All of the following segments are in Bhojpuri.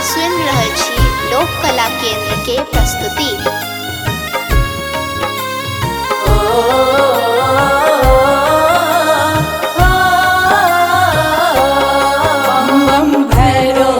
सुन रहल छी लोक कला केंद्र के प्रस्तुति। बम भैरो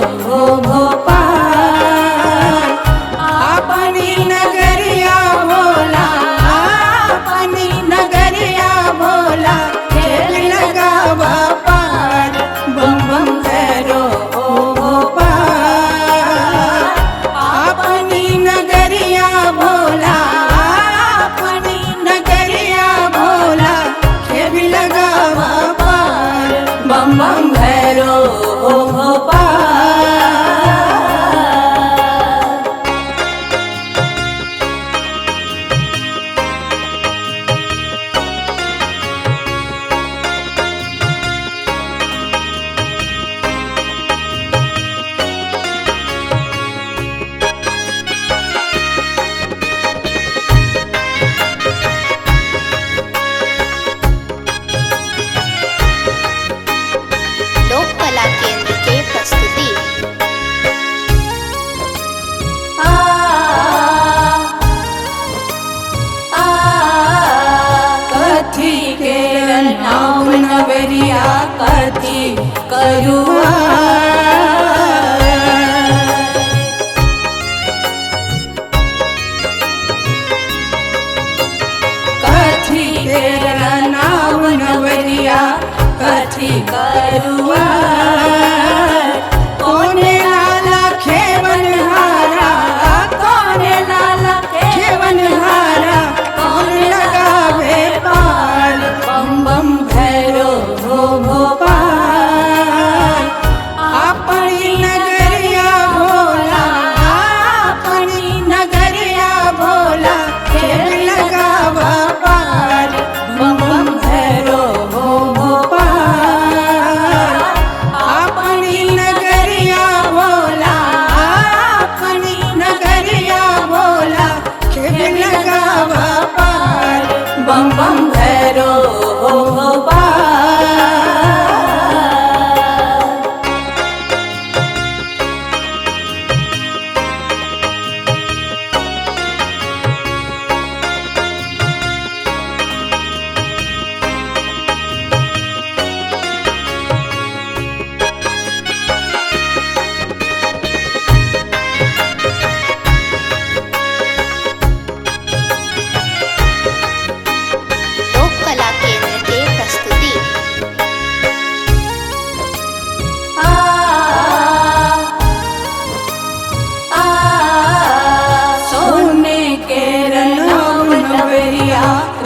नाम नवरिया कथी करुआ कथी तेरा नाम नवरिया कथी करुआ कोने लाला खेवन हारा कोने लाला खेवन हारा कौन लगावे पार बम बम भैरो हो भोपाल अपनी नगरिया भोला अपनी नगरिया भोला खेल लगावा पार बम बम भैरो हो भोपाल अपनी नगरिया भोला अपनी नगरिया भोला खेल लगावा पार बम बम भैरो हो भोपाल।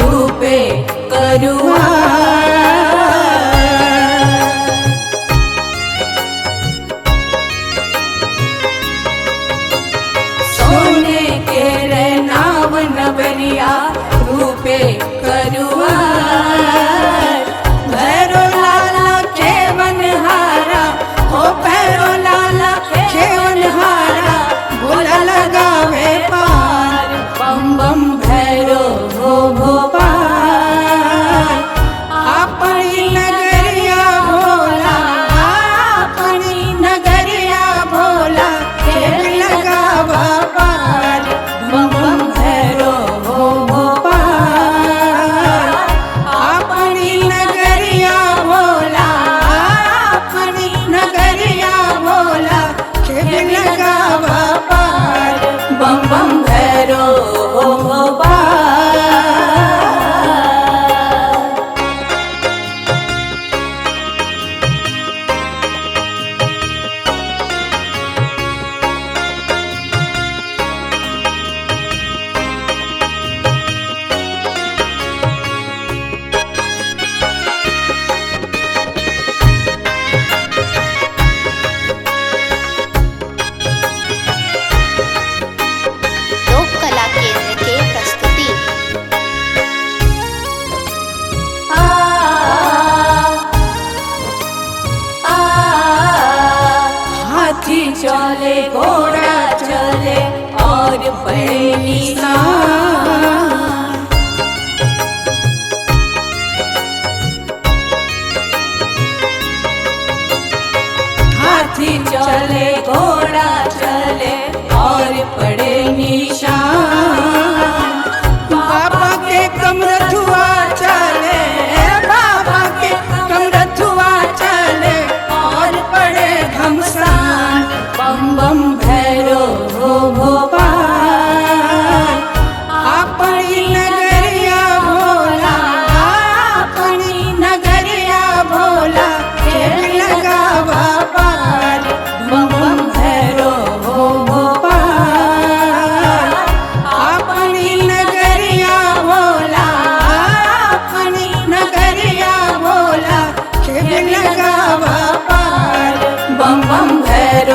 रूपे करुआ सोने के रे नाव नवरिया रूपे करुआ भैरो लाला खेवन हारा हो भैरो लाला खेवन हारा भोला लगावे पार बम बम भैरो हो भोपाल अपनी नगरिया भोला अपनी नगरिया भोला खेल लगावा पार बम बम भैरो हो भोपाल अपनी नगरिया भोला अपनी नगरिया भोला खेल लगावा पार बम बम भैरो हो भोपाल। चले घोड़ा चले और बैली हाथी चले घोड़ा भैरो